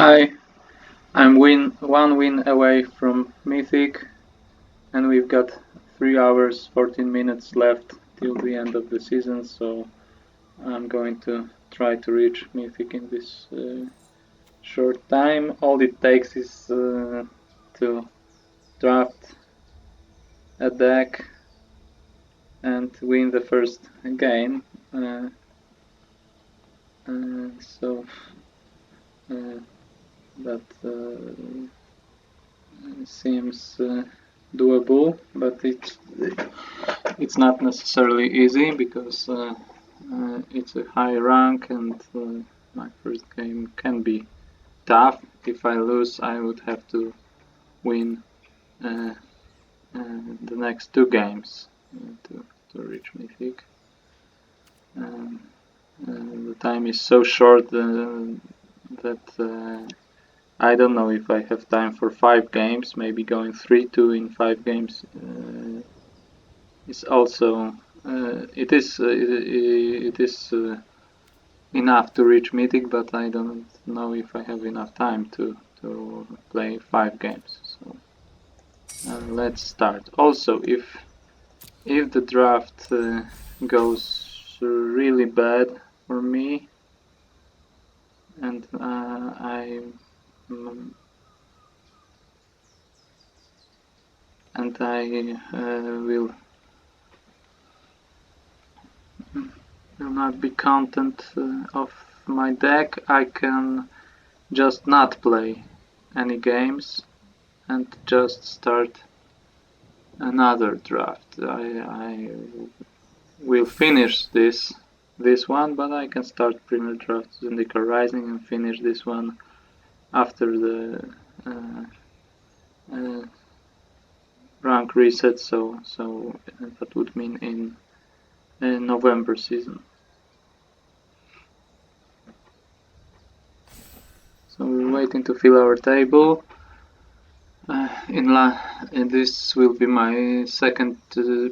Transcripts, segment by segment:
Hi, I'm one win away from MYTHIC, and we've got 3 hours 14 minutes left till the end of the season, so I'm going to try to reach MYTHIC in this short time. All it takes is to draft a deck and win the first game. So that seems doable, but it's not necessarily easy because it's a high rank and my first game can be tough. If I lose, I would have to win the next 2 games to reach Mythic. The time is so short that I don't know if I have time for 5 games. Maybe going 3-2 in 5 games is also it is enough to reach Mythic, but I don't know if I have enough time to play 5 games. So let's start. Also, if the draft goes really bad for me, and I will not be content of my deck, I can just not play any games and just start another draft. I will finish this one, but I can start Premier Draft Zendikar Rising and finish this one after the rank reset. So that would mean in November season. So we're waiting to fill our table. This will be my second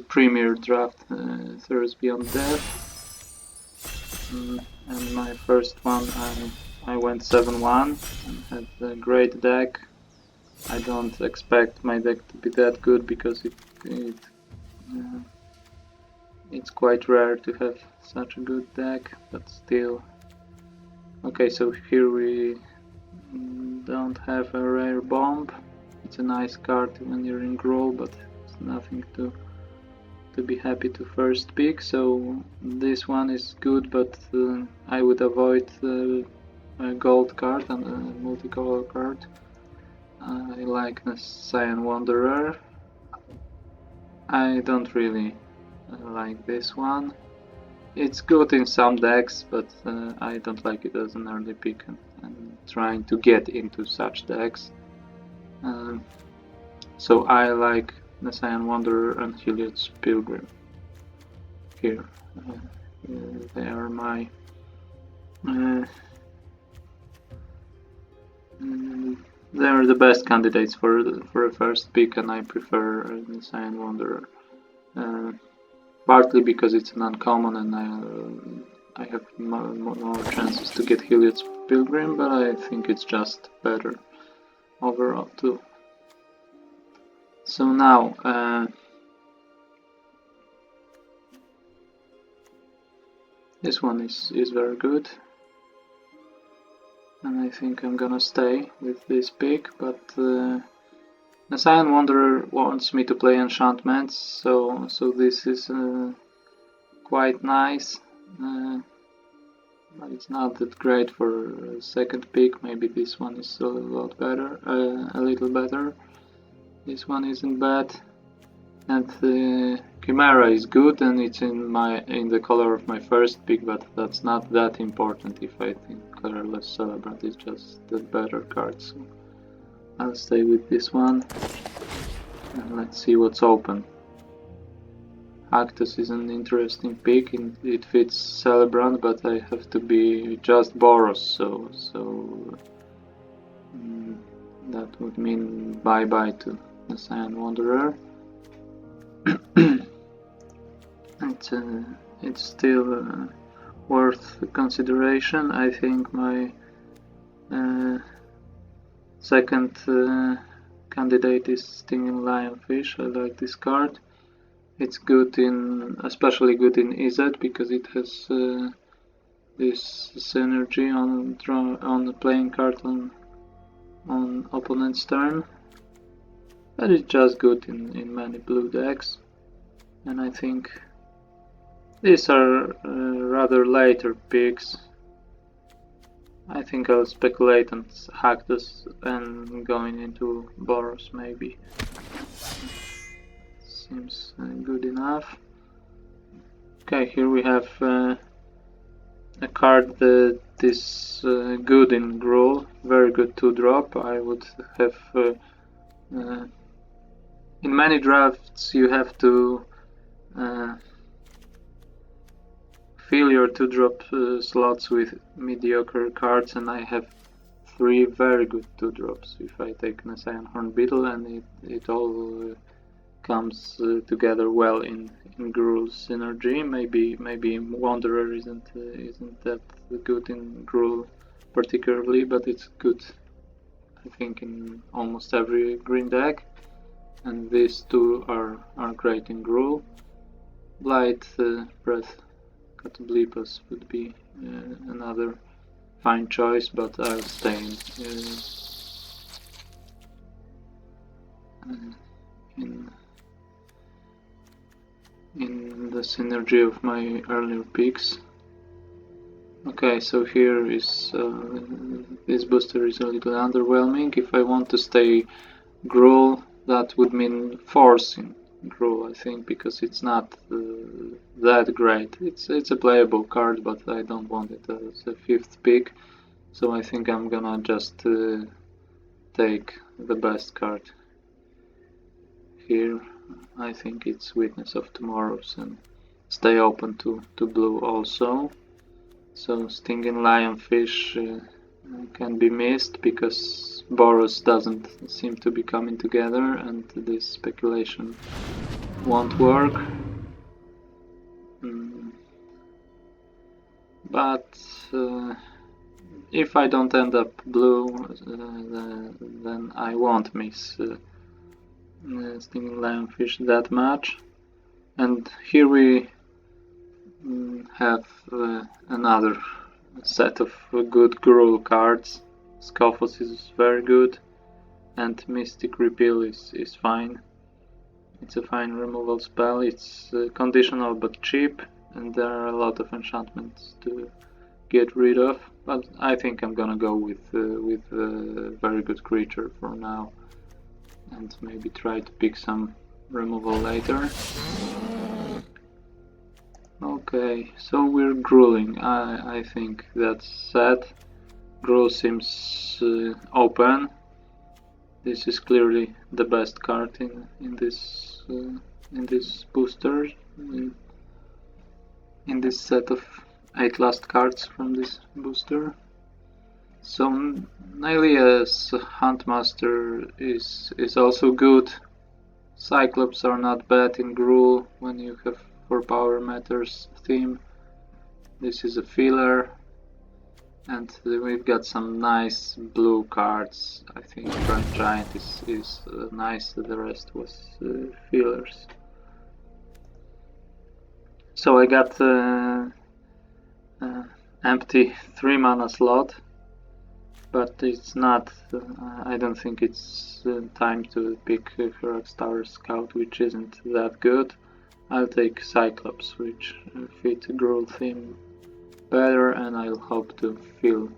Premier draft, Theros Beyond Death, and my first one I went 7-1 and had a great deck. I don't expect my deck to be that good because it's quite rare to have such a good deck, but still. Okay, so here we don't have a rare bomb. It's a nice card when you're in GRUUL, but it's nothing to be happy to first pick. So this one is good, but I would avoid a gold card and a multicolor card. I like the Cyan Wanderer. I don't really like this one. It's good in some decks, but I don't like it as an early pick and trying to get into such decks. So I like the Cyan Wanderer and Heliod's Pilgrim. Here, they are my they're the best candidates for a first pick, and I prefer the Cyan Wanderer. Partly because it's an uncommon and I have more chances to get Heliod's Pilgrim, but I think it's just better overall too. So now this one is very good, and I think I'm gonna stay with this pick, but the Cyan Wanderer wants me to play enchantments, so this is quite nice, but it's not that great for a second pick. Maybe this one is a lot better, a little better. This one isn't bad, and the Chimera is good, and it's in the color of my first pick, but that's not that important if I think Colorless Celebrant is just the better card. So I'll stay with this one, and let's see what's open. Actus is an interesting pick, it fits Celebrant, but I have to be just Boros, so that would mean bye-bye to the Cyan Wanderer. It's still worth consideration. I think my Second candidate is Stinging Lionfish. I like this card. It's good especially good in EZ because it has this synergy on the playing card on opponent's turn. But it's just good in many blue decks, and I think these are rather later picks. I think I'll speculate on Haktos and going into Boros maybe. Seems good enough. Okay, here we have a card that is good in GRUUL, very good 2-drop. I would have in many drafts you have to fill your 2-drop slots with mediocre cards, and I have 3 very good 2-drops. If I take an Cyan Horn Beetle, and it all comes together well in GRUUL synergy. Maybe Wanderer isn't that good in GRUUL particularly, but it's good I think in almost every green deck. And these two are great in GRUUL. Blight, Breath, Catoblepas would be another fine choice, but I'll stay in the synergy of my earlier picks. Okay, so here is this booster is a little underwhelming. If I want to stay GRUUL, that would mean forcing GRUUL, I think, because it's not that great. It's a playable card, but I don't want it as a 5th pick, so I think I'm gonna just take the best card here. I think it's Witness of Tomorrows, and stay open to blue also. So Stinging Lionfish can be missed because Boros doesn't seem to be coming together, and this speculation won't work. But if I don't end up blue, then I won't miss Stinging Lionfish that much. And here we have another set of good GRUUL cards. Scophos is very good, and Mystic Repeal is fine. It's a fine removal spell. It's conditional but cheap, and there are a lot of enchantments to get rid of. But I think I'm gonna go with a very good creature for now, and maybe try to pick some removal later. Okay, so we're GRUULing. I think that's set. GRUUL seems open. This is clearly the best card in this booster, in this set of 8 last cards from this booster. So Nalia's Huntmaster is also good. Cyclops are not bad in GRUUL when you have for Power Matters theme. This is a filler, and we've got some nice blue cards. I think Grand Giant is nice, the rest was fillers. So I got empty 3 mana slot, but it's not, I don't think it's time to pick Herox Tower Scout, which isn't that good. I'll take Cyclops, which fit GRUUL theme better, and I'll hope to fill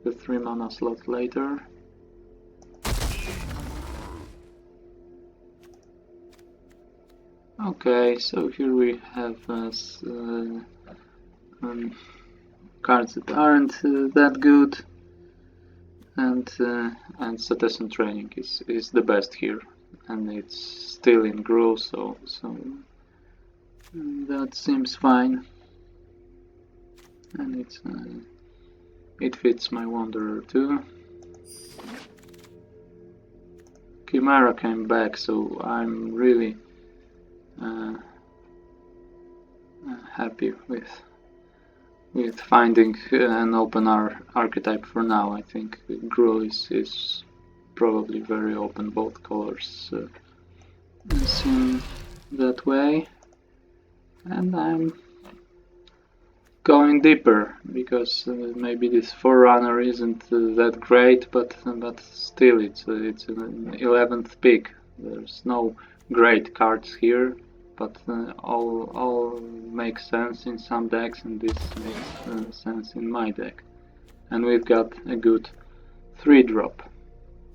the 3 mana slot later. Okay, so here we have cards that aren't that good, and Citizen Training is the best here, and it's still in GRUUL, so that seems fine, and it fits my Wanderer too. Chimera came back, so I'm really happy with finding an open archetype for now. I think GRUUL is probably very open, both colors seen that way. And I'm going deeper because maybe this Forerunner isn't that great, but still it's an 11th pick. There's no great cards here, but all make sense in some decks, and this makes sense in my deck. And we've got a good 3-drop.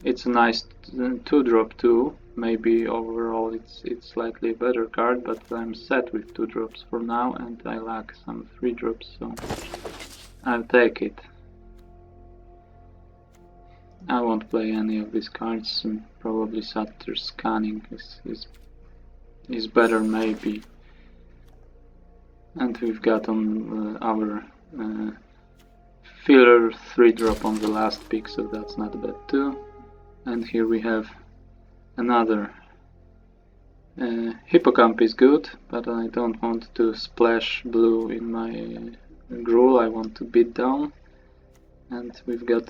It's a nice 2-drop too. Maybe overall it's slightly better card, but I'm set with 2-drops for now, and I lack some 3-drops, so I'll take it. I won't play any of these cards, and probably Satyr's Scanning is better maybe. And we've got on our filler 3-drop on the last pick, so that's not bad too. And here we have another Hippocamp is good, but I don't want to splash blue in my GRUUL, I want to beat down. And we've got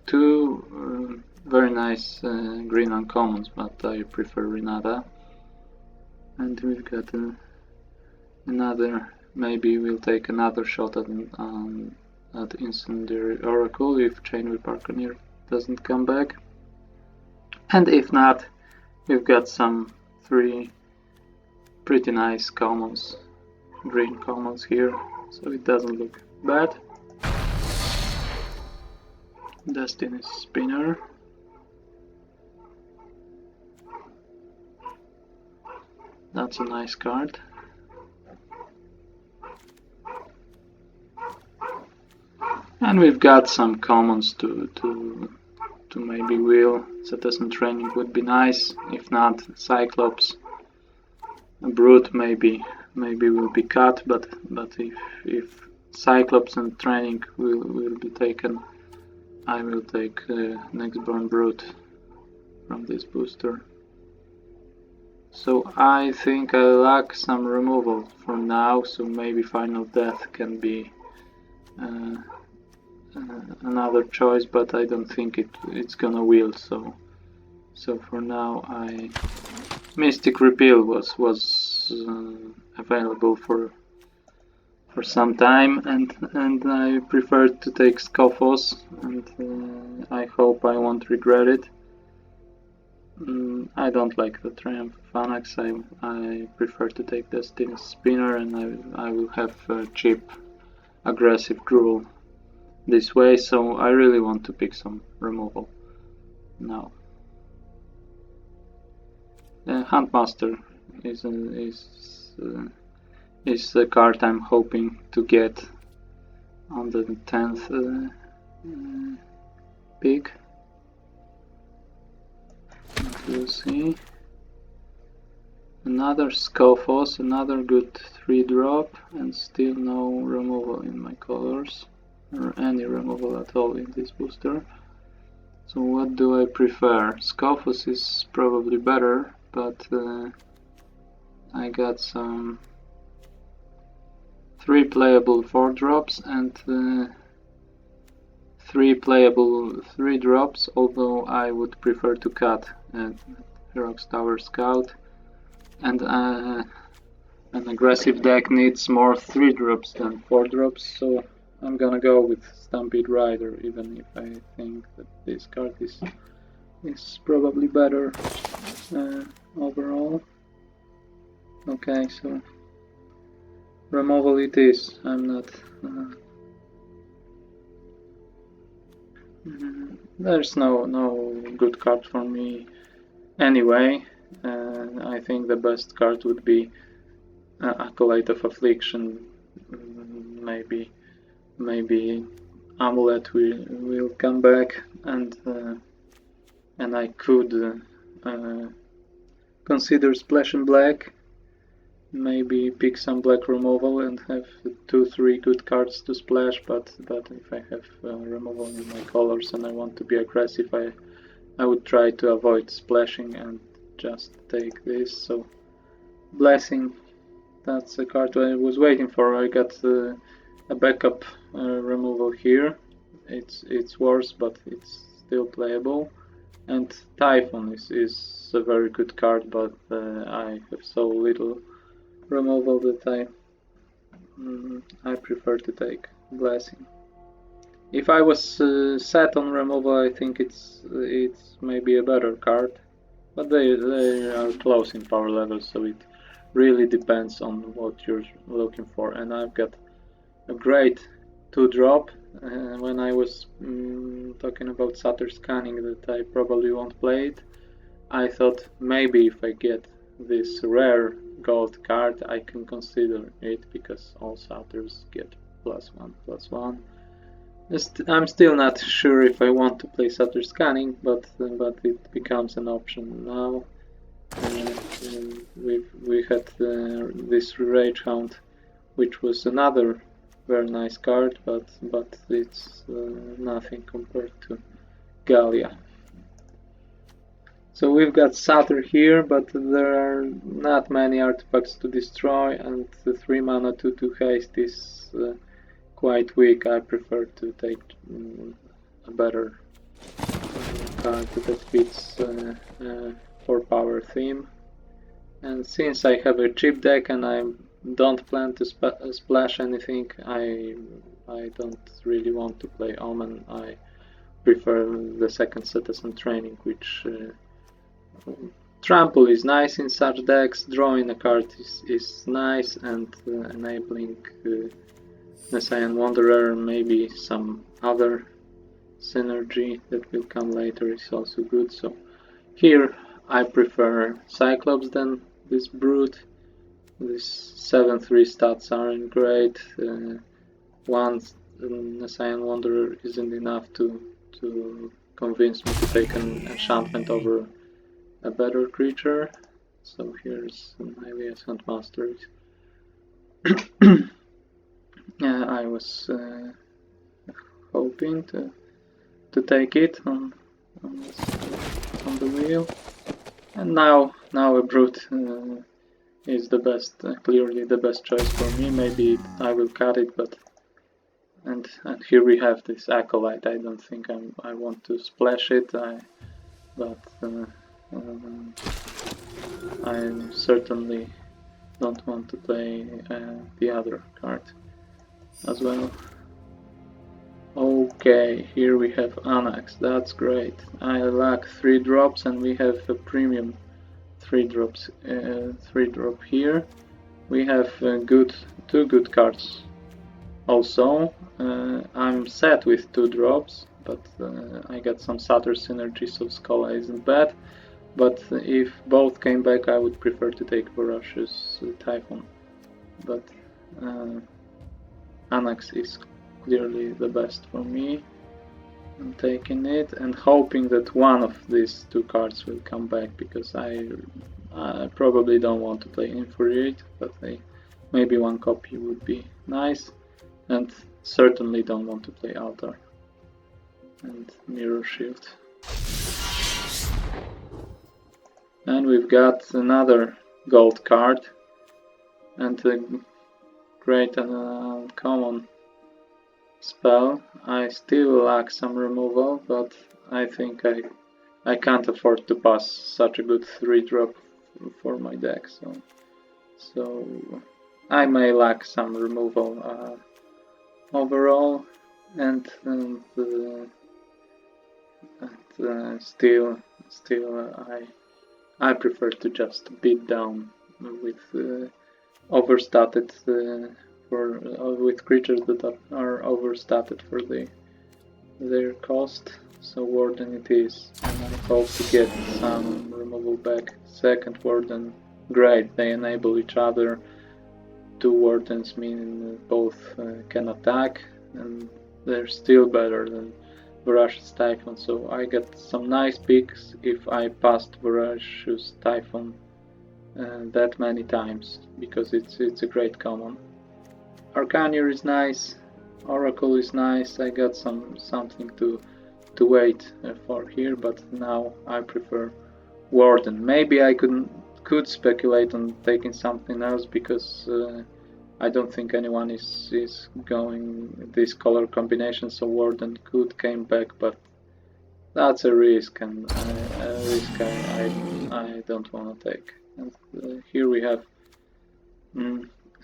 two very nice green uncommons, but I prefer Renata. And we've got another, maybe we'll take another shot at Incendiary Oracle if Chainwheel Parkeneer doesn't come back. And if not, we've got some 3 pretty nice commons, green commons here, so it doesn't look bad. Destiny's Spinner. That's a nice card. And we've got some commons to maybe wheel. Citizen Training would be nice. If not, Cyclops. A Brute maybe will be cut, but if Cyclops and Training will be taken, I will take Next Born Brute from this booster. So I think I lack some removal for now, so maybe Final Death can be another choice, but I don't think it's gonna wheel, so for now Mystic Repeal was available for some time, and I preferred to take Scophos, and I hope I won't regret it. I don't like the Triumph of Anax. I prefer to take Destiny's Spinner, and I will have cheap aggressive GRUUL this way, so I really want to pick some removal now. Huntmaster is the card I'm hoping to get on the 10th pick. We'll see. Another Scophos, another good 3-drop, and still no removal in my colors, or any removal at all in this booster. So what do I prefer? Scophos is probably better, but I got some 3 playable 4-drops and 3 playable 3-drops, although I would prefer to cut Herox Tower Scout, and an aggressive deck needs more 3-drops than 4-drops, so I'm gonna go with Stampede Rider, even if I think that this card is probably better overall. Okay, so removal it is. I'm not... there's no good card for me anyway. I think the best card would be Acolyte of Affliction. Maybe Amulet will come back, and I could consider Splash and Black. Maybe pick some black removal and have 2-3 good cards to splash, but if I have removal in my colors and I want to be aggressive, I would try to avoid splashing and just take this. So Blessing, that's a card I was waiting for. I got a backup removal here. It's worse, but it's still playable. And Typhon is a very good card, but I have so little removal that I prefer to take Blessing. If I was set on removal, I think it's maybe a better card, but they are close in power level, so it really depends on what you're looking for. And I've got a great 2-drop. When I was talking about Sutter Scanning that I probably won't play it, I thought maybe if I get this rare gold card I can consider it, because all Sutters get +1/+1. I'm still not sure if I want to play Sutter Scanning, but it becomes an option now. We had this Rage Hound, which was another very nice card, but it's nothing compared to Gallia. So we've got Sutter here, but there are not many artifacts to destroy, and the 3 mana 2/2 haste is quite weak. I prefer to take a better card that fits 4-power theme. And since I have a cheap deck and I don't plan to splash anything, I don't really want to play Omen. I prefer the second Citizen Training, which Trample is nice in such decks, drawing a card is nice, and enabling Messiah Wanderer and maybe some other synergy that will come later is also good. So here I prefer Cyclops than this Brute. These 7/3 stats aren't great. One Messiah Wanderer isn't enough to convince me to take an enchantment over a better creature. So here's my Liaison Masters. I was hoping to take it on the wheel, and now a Brute is the best, clearly the best choice for me. Maybe I will cut it, but and here we have this Acolyte. I don't think I want to splash it. I certainly don't want to play the other card as well. Okay, here we have Anax. That's great. I lack 3 drops, and we have a premium 3-drop here. We have 2 good cards. Also, I'm set with 2 drops, but I got some Sutter synergy, so Schola isn't bad. But if both came back, I would prefer to take Voracious Typhon. But Anax is clearly the best for me. I'm taking it and hoping that one of these 2 cards will come back, because I probably don't want to play Infuriate, but maybe 1 copy would be nice, and certainly don't want to play Altar and Mirror Shield. And we've got another gold card and a great uncommon spell. I still lack some removal, but I think I can't afford to pass such a good 3-drop for my deck, so I may lack some removal overall, and still I prefer to just beat down with overstated with creatures that are overstated for their cost. So Warden it is, and I hope to get some removal back. Second Warden, great, they enable each other. 2 Wardens mean both can attack, and they're still better than Voracious Typhon, so I get some nice picks if I passed Voracious Typhon that many times, because it's a great common. Arcanier is nice, Oracle is nice. I got something to wait for here, but now I prefer Warden. Maybe I could speculate on taking something else, because I don't think anyone is going this color combination, so Warden could came back, but That's a risk, and a risk I don't want to take. And here we have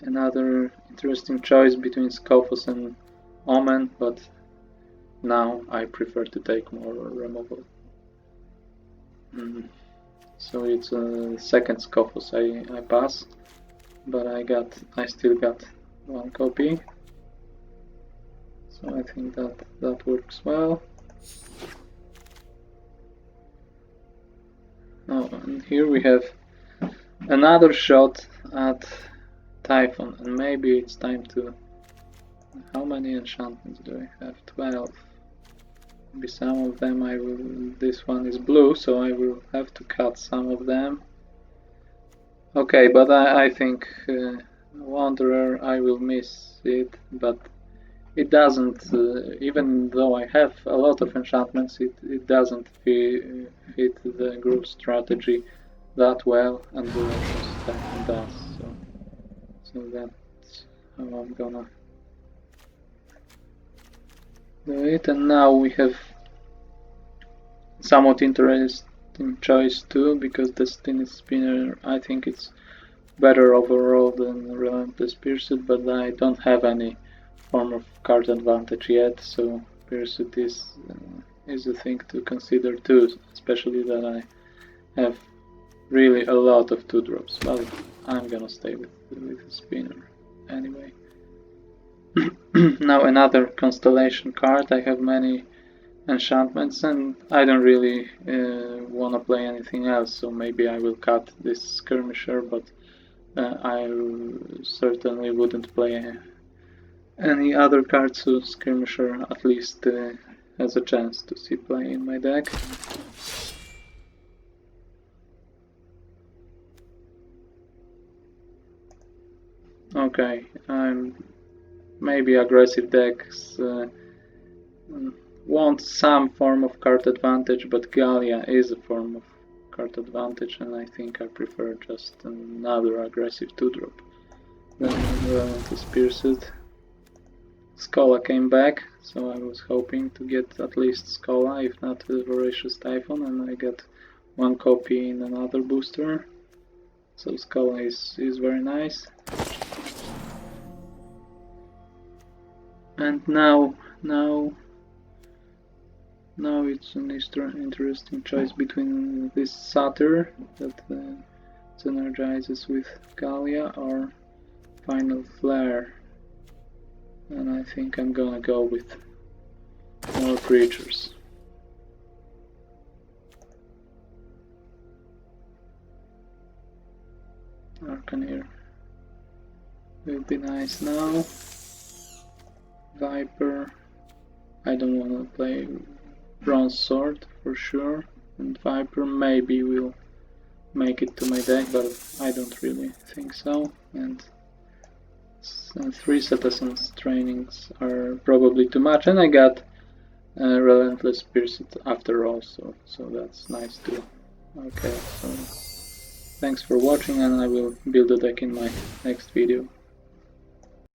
another interesting choice between Scophos and Omen, but now I prefer to take more removal. So it's a second Scophos I pass, but I still got one copy. So I think that works well. Oh, and here we have another shot at Typhon, and maybe it's time to... How many enchantments do I have? 12. Maybe some of them I will... This one is blue, so I will have to cut some of them. Okay, but I think Wanderer, I will miss it, but it doesn't, even though I have a lot of enchantments, it doesn't fit the group strategy that well, and the Typhon does, so that's how I'm gonna do it. And now we have somewhat interesting choice too, because Destiny Spinner, I think it's better overall than Relentless Pursuit, but I don't have any form of card advantage yet, so Pursuit is a thing to consider too, especially that I have really a lot of 2-drops, but I'm gonna stay with the Spinner anyway. Now another Constellation card. I have many enchantments and I don't really wanna play anything else, so maybe I will cut this Skirmisher, but I certainly wouldn't play any other card, so Skirmisher at least has a chance to see play in my deck. Okay, maybe aggressive decks want some form of card advantage, but Gallia is a form of card advantage, and I think I prefer just another aggressive 2-drop than Relentless Pursuit. Schola came back, so I was hoping to get at least Schola, if not the Voracious Typhon, and I got one copy in another booster. So Schola is very nice. And now it's an interesting choice between this Satyr that synergizes with Gallia or Final Flare. And I think I'm gonna go with more creatures. Arcaneer will be nice now. Viper. I don't want to play Bronze Sword for sure. And Viper maybe will make it to my deck, but I don't really think so. And 3 Citizens trainings are probably too much, and I got Relentless Pursuit after all, so that's nice too. Okay, so thanks for watching, and I will build a deck in my next video.